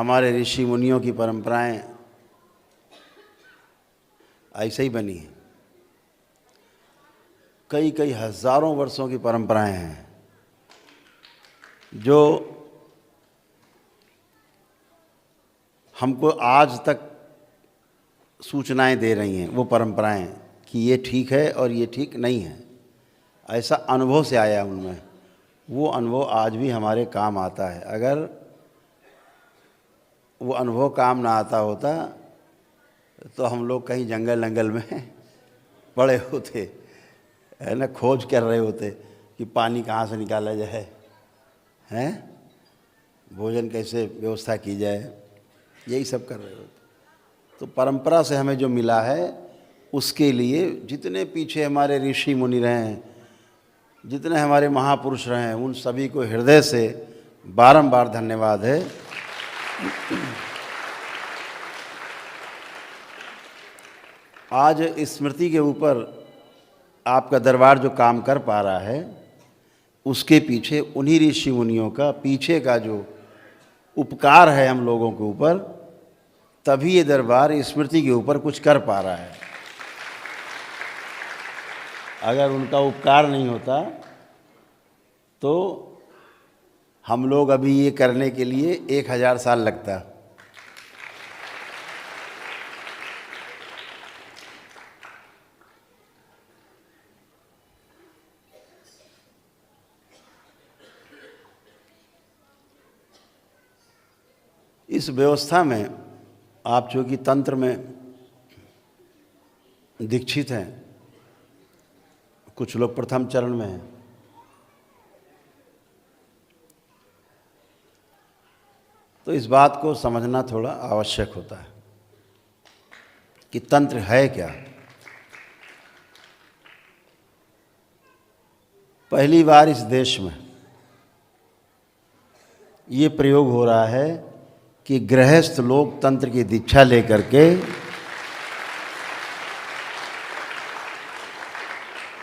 हमारे ऋषि मुनियों की परंपराएं ऐसे ही बनी हैं। कई कई हजारों वर्षों की परंपराएं हैं जो हमको आज तक सूचनाएं दे रही हैं, वो परंपराएं कि ये ठीक है और ये ठीक नहीं है। ऐसा अनुभव से आया उनमें, वो अनुभव आज भी हमारे काम आता है। अगर वो अनुभव काम ना आता होता तो हम लोग कहीं जंगल जंगल में पड़े होते, है ना, खोज कर रहे होते कि पानी कहाँ से निकाला जाए, हैं, भोजन कैसे व्यवस्था की जाए, यही सब कर रहे होते। तो परंपरा से हमें जो मिला है उसके लिए जितने पीछे हमारे ऋषि मुनि रहे हैं, जितने हमारे महापुरुष रहे हैं, उन सभी को हृदय से बारंबार धन्यवाद है। आज स्मृति के ऊपर आपका दरबार जो काम कर पा रहा है उसके पीछे उन्हीं ऋषि मुनियों का पीछे का जो उपकार है हम लोगों के ऊपर, तभी ये दरबार स्मृति के ऊपर कुछ कर पा रहा है। अगर उनका उपकार नहीं होता तो हम लोग अभी ये करने के लिए 1000 साल लगता। इस व्यवस्था में आप जो कि तंत्र में दीक्षित हैं, कुछ लोग प्रथम चरण में हैं, तो इस बात को समझना थोड़ा आवश्यक होता है कि तंत्र है क्या। पहली बार इस देश में ये प्रयोग हो रहा है कि गृहस्थ लोग तंत्र की दीक्षा लेकर के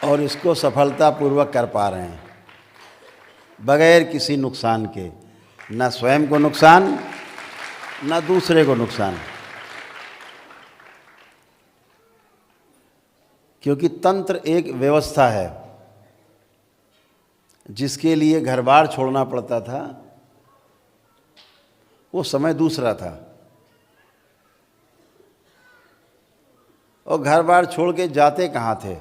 और इसको सफलतापूर्वक कर पा रहे हैं बगैर किसी नुकसान के, न स्वयं को नुकसान न दूसरे को नुकसान। क्योंकि तंत्र एक व्यवस्था है जिसके लिए घर बार छोड़ना पड़ता था, वो समय दूसरा था। और घर बार छोड़ के जाते कहाँ थे?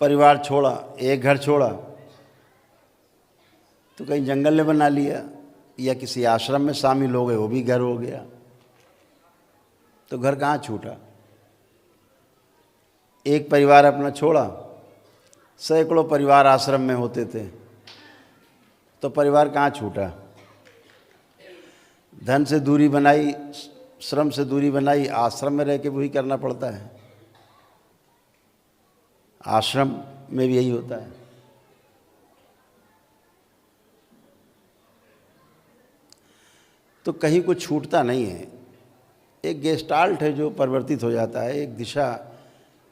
परिवार छोड़ा, एक घर छोड़ा तो कहीं जंगल में बना लिया या किसी आश्रम में शामिल हो गए, वो भी घर हो गया। तो घर कहाँ छूटा? एक परिवार अपना छोड़ा, सैकड़ों परिवार आश्रम में होते थे, तो परिवार कहाँ छूटा? धन से दूरी बनाई, श्रम से दूरी बनाई, आश्रम में रह के वही करना पड़ता है। आश्रम में भी यही होता है। तो कहीं कुछ छूटता नहीं है। एक गेस्टाल्ट है जो परिवर्तित हो जाता है, एक दिशा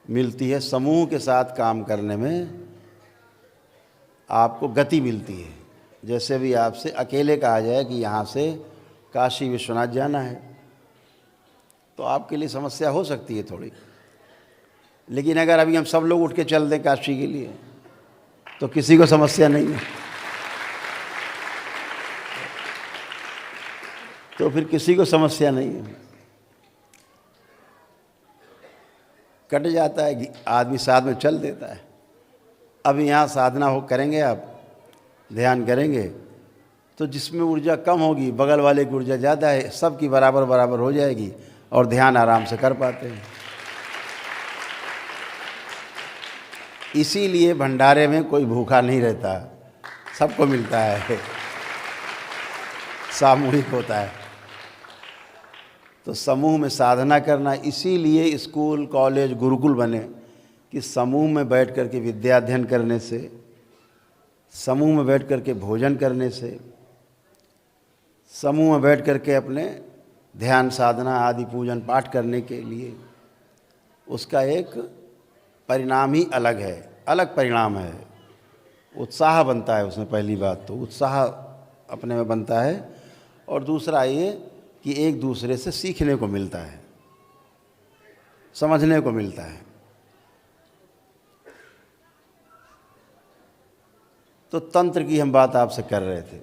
मिलती है, समूह के साथ काम करने में आपको गति मिलती है। जैसे भी आपसे अकेले कहा जाए कि यहाँ से काशी विश्वनाथ जाना है तो आपके लिए समस्या हो सकती है थोड़ी, लेकिन अगर अभी हम सब लोग उठ के चल दें काशी के लिए तो किसी को समस्या नहीं है। तो फिर किसी को समस्या नहीं है, कट जाता है कि आदमी साथ में चल देता है। अब यहाँ साधना हो करेंगे, आप ध्यान करेंगे तो जिसमें ऊर्जा कम होगी बगल वाले की ऊर्जा ज़्यादा है, सबकी बराबर बराबर हो जाएगी और ध्यान आराम से कर पाते हैं। इसीलिए भंडारे में कोई भूखा नहीं रहता, सबको मिलता है, सामूहिक होता है। तो समूह में साधना करना, इसीलिए स्कूल कॉलेज गुरुकुल बने कि समूह में बैठ कर के विद्या अध्ययन करने से, समूह में बैठ कर के भोजन करने से, समूह में बैठ कर के अपने ध्यान साधना आदि पूजन पाठ करने के लिए उसका एक परिणाम ही अलग है, अलग परिणाम है। उत्साह बनता है उसमें। पहली बात तो उत्साह अपने में बनता है, और दूसरा ये कि एक दूसरे से सीखने को मिलता है, समझने को मिलता है। तो तंत्र की हम बात आपसे कर रहे थे।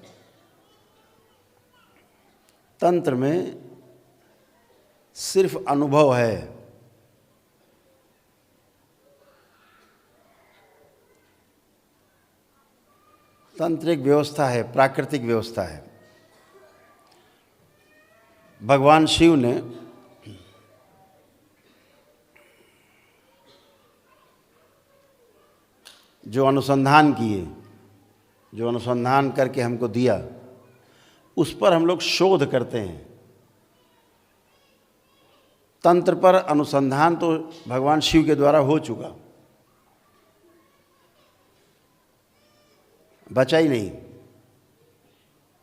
तंत्र में सिर्फ अनुभव है, तंत्र एक व्यवस्था है, प्राकृतिक व्यवस्था है। भगवान शिव ने जो अनुसंधान किए, जो अनुसंधान करके हमको दिया, उस पर हम लोग शोध करते हैं। तंत्र पर अनुसंधान तो भगवान शिव के द्वारा हो चुका, बचा ही नहीं,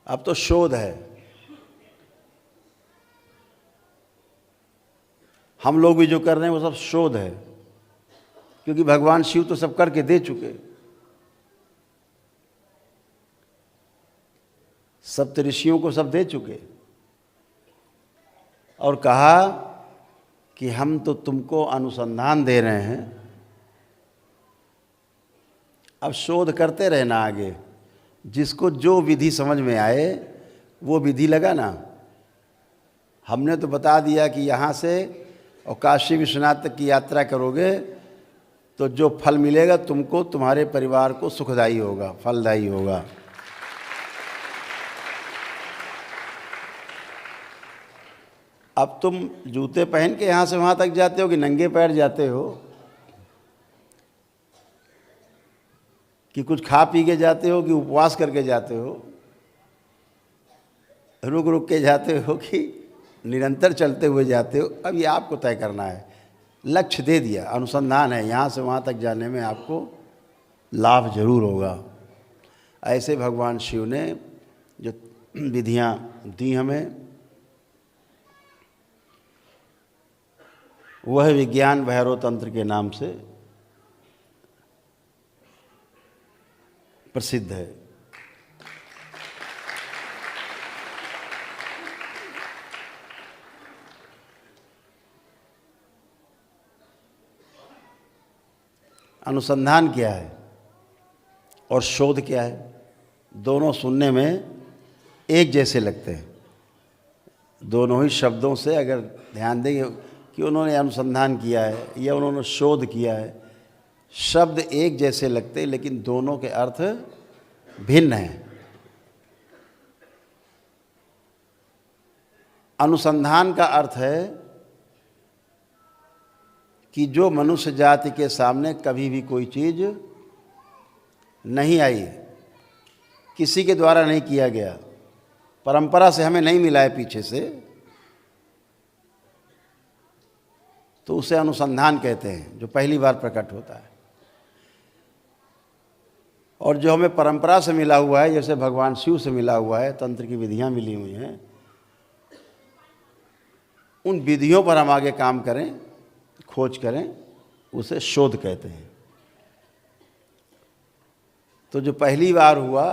अब तो शोध है। हम लोग भी जो कर रहे हैं वो सब शोध है, क्योंकि भगवान शिव तो सब करके दे चुके। सप्तऋषियों को सब दे चुके और कहा कि हम तो तुमको अनुसंधान दे रहे हैं, अब शोध करते रहना आगे। जिसको जो विधि समझ में आए वो विधि लगाना। हमने तो बता दिया कि यहाँ से और काशी विश्वनाथ तक की यात्रा करोगे तो जो फल मिलेगा तुमको, तुम्हारे परिवार को सुखदायी होगा, फलदायी होगा। अब तुम जूते पहन के यहाँ से वहाँ तक जाते हो कि नंगे पैर जाते हो, कि कुछ खा पी के जाते हो, कि उपवास करके जाते हो, रुक रुक के जाते हो, कि निरंतर चलते हुए जाते हो, अब ये आपको तय करना है। लक्ष्य दे दिया, अनुसंधान है, यहाँ से वहाँ तक जाने में आपको लाभ जरूर होगा। ऐसे भगवान शिव ने जो विधियाँ दी हमें, वह विज्ञान भैरव तंत्र के नाम से प्रसिद्ध है। अनुसंधान क्या है और शोध क्या है, दोनों सुनने में एक जैसे लगते हैं। दोनों ही शब्दों से अगर ध्यान देंगे कि उन्होंने अनुसंधान किया है या उन्होंने शोध किया है, शब्द एक जैसे लगते हैं, लेकिन दोनों के अर्थ भिन्न हैं। अनुसंधान का अर्थ है कि जो मनुष्य जाति के सामने कभी भी कोई चीज़ नहीं आई, किसी के द्वारा नहीं किया गया, परंपरा से हमें नहीं मिला है पीछे से, तो उसे अनुसंधान कहते हैं, जो पहली बार प्रकट होता है। और जो हमें परंपरा से मिला हुआ है, जैसे भगवान शिव से मिला हुआ है, तंत्र की विधियां मिली हुई हैं, उन विधियों पर हम आगे काम करें, खोज करें, उसे शोध कहते हैं। तो जो पहली बार हुआ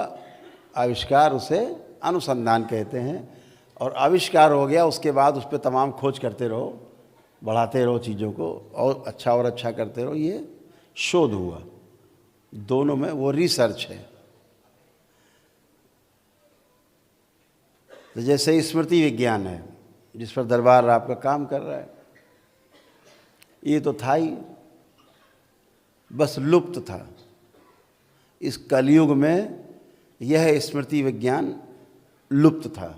आविष्कार, उसे अनुसंधान कहते हैं। और आविष्कार हो गया, उसके बाद उस पर तमाम खोज करते रहो, बढ़ाते रहो चीज़ों को, और अच्छा करते रहो, ये शोध हुआ। दोनों में वो रिसर्च है। तो जैसे स्मृति विज्ञान है, जिस पर दरबार आपका काम कर रहा है, ये तो था ही, बस लुप्त था। इस कलयुग में यह स्मृति विज्ञान लुप्त था।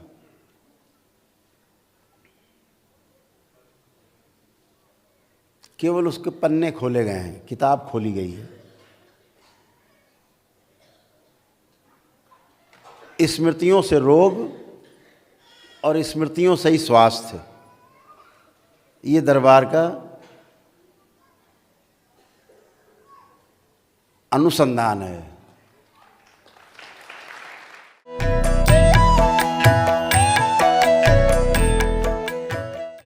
केवल उसके पन्ने खोले गए हैं, किताब खोली गई है। स्मृतियों से रोग और स्मृतियों से ही स्वास्थ्य, ये दरबार का अनुसंधान है।